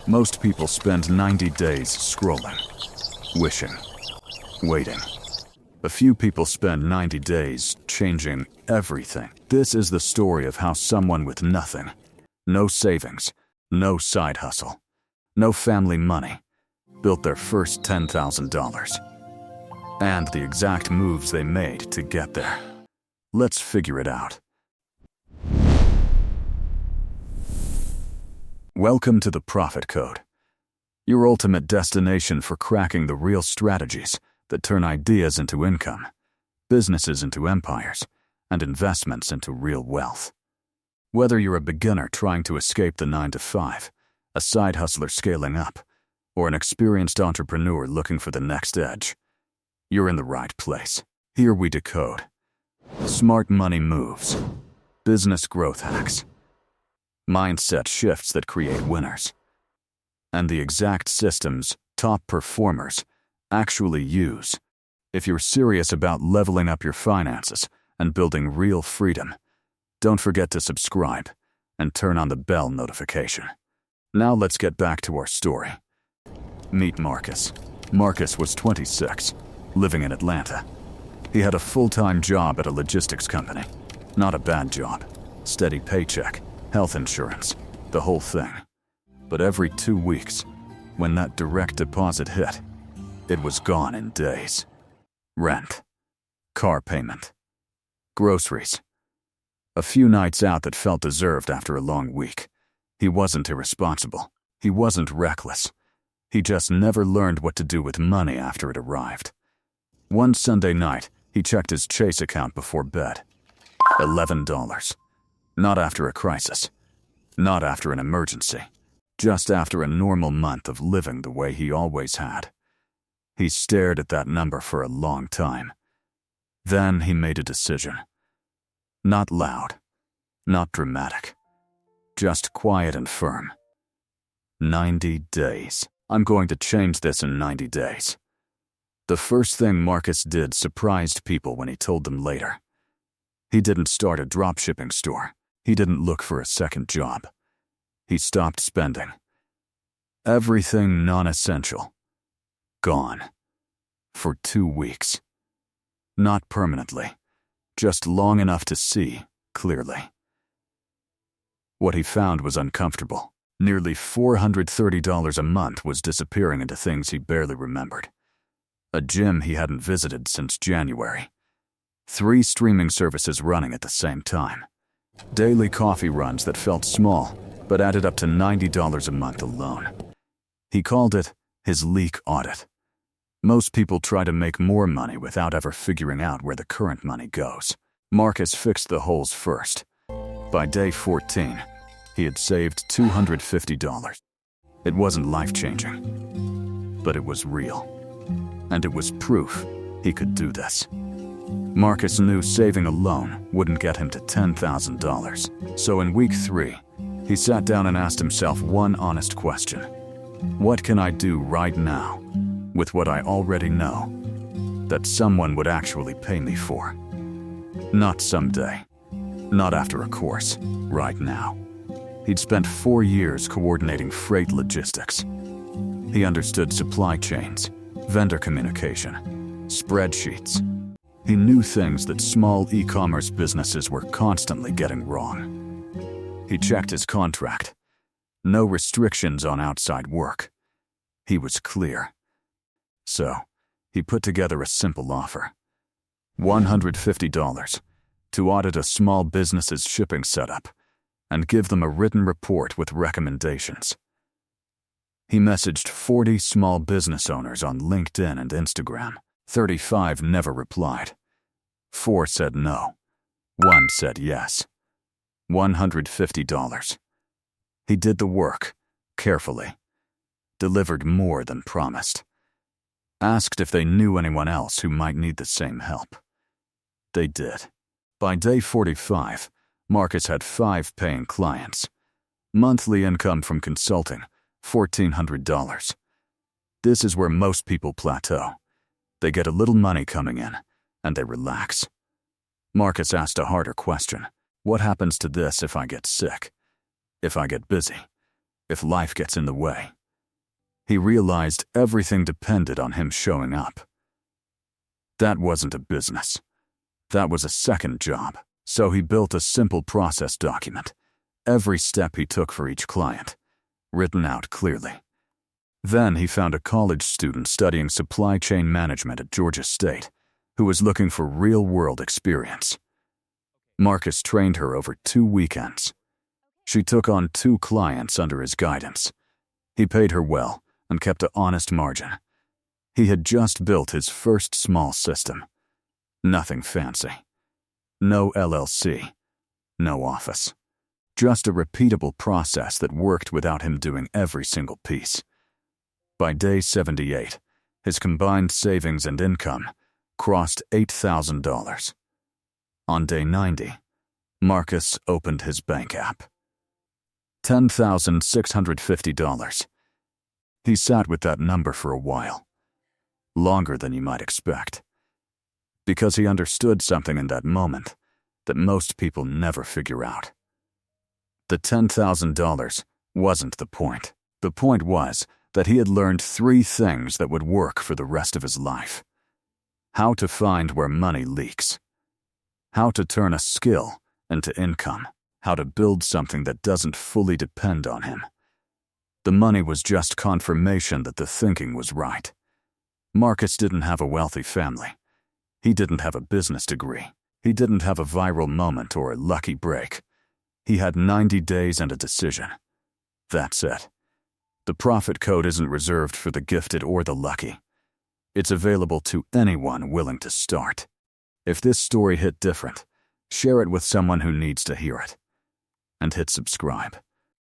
Most people spend 90 days scrolling, wishing, waiting. A few people spend 90 days changing everything. This is the story of how someone with nothing, no savings, no side hustle, no family money, built their first $10,000. And the exact moves they made to get there. Let's figure it out. Welcome to the Profit Code, your ultimate destination for cracking the real strategies that turn ideas into income, businesses into empires, and investments into real wealth. Whether you're a beginner trying to escape the 9-to-5, a side hustler scaling up, or an experienced entrepreneur looking for the next edge, you're in the right place. Here we decode smart money moves, business growth hacks, mindset shifts that create winners, and the exact systems top performers actually use. If you're serious about leveling up your finances and building real freedom, don't forget to subscribe and turn on the bell notification. Now let's get back to our story. Meet Marcus. Marcus was 26, living in Atlanta. He had a full-time job at a logistics company. Not a bad job. Steady paycheck, health insurance, the whole thing. But every 2 weeks, when that direct deposit hit, it was gone in days. Rent, car payment, groceries. A few nights out that felt deserved after a long week. He wasn't irresponsible. He wasn't reckless. He just never learned what to do with money after it arrived. One Sunday night, he checked his Chase account before bed. $11. Not after a crisis. Not after an emergency. Just after a normal month of living the way he always had. He stared at that number for a long time. Then he made a decision. Not loud. Not dramatic. Just quiet and firm. 90 days. I'm going to change this in 90 days. The first thing Marcus did surprised people when he told them later. He didn't start a dropshipping store. He didn't look for a second job. He stopped spending. Everything non-essential. Gone. For 2 weeks. Not permanently. Just long enough to see clearly. What he found was uncomfortable. Nearly $430 a month was disappearing into things he barely remembered. A gym he hadn't visited since January. 3 streaming services running at the same time. Daily coffee runs that felt small, but added up to $90 a month alone. He called it his leak audit. Most people try to make more money without ever figuring out where the current money goes. Marcus fixed the holes first. By day 14, he had saved $250. It wasn't life-changing, but it was real. And it was proof he could do this. Marcus knew saving alone wouldn't get him to $10,000. So in week 3, he sat down and asked himself one honest question. What can I do right now with what I already know that someone would actually pay me for? Not someday. Not after a course. Right now. He'd spent 4 years coordinating freight logistics. He understood supply chains, vendor communication, spreadsheets. He knew things that small e-commerce businesses were constantly getting wrong. He checked his contract. No restrictions on outside work. He was clear. So, he put together a simple offer. $150 to audit a small business's shipping setup and give them a written report with recommendations. He messaged 40 small business owners on LinkedIn and Instagram. 35 never replied. 4 said no. 1 said yes. $150. He did the work, carefully. Delivered more than promised. Asked if they knew anyone else who might need the same help. They did. By day 45, Marcus had 5 paying clients. Monthly income from consulting, $1,400. This is where most people plateau. They get a little money coming in, and they relax. Marcus asked a harder question. What happens to this if I get sick? If I get busy? If life gets in the way? He realized everything depended on him showing up. That wasn't a business. That was a second job. So he built a simple process document, every step he took for each client, written out clearly. Then he found a college student studying supply chain management at Georgia State who was looking for real-world experience. Marcus trained her over 2 weekends. She took on 2 clients under his guidance. He paid her well and kept an honest margin. He had just built his first small system. Nothing fancy. No LLC. No office. Just a repeatable process that worked without him doing every single piece. By day 78, his combined savings and income crossed $8,000. On day 90, Marcus opened his bank app. $10,650. He sat with that number for a while, longer than you might expect, because he understood something in that moment that most people never figure out. The $10,000 wasn't the point. The point was that he had learned 3 things that would work for the rest of his life. How to find where money leaks. How to turn a skill into income. How to build something that doesn't fully depend on him. The money was just confirmation that the thinking was right. Marcus didn't have a wealthy family. He didn't have a business degree. He didn't have a viral moment or a lucky break. He had 90 days and a decision. That's it. The profit code isn't reserved for the gifted or the lucky. It's available to anyone willing to start. If this story hit different, share it with someone who needs to hear it. And hit subscribe.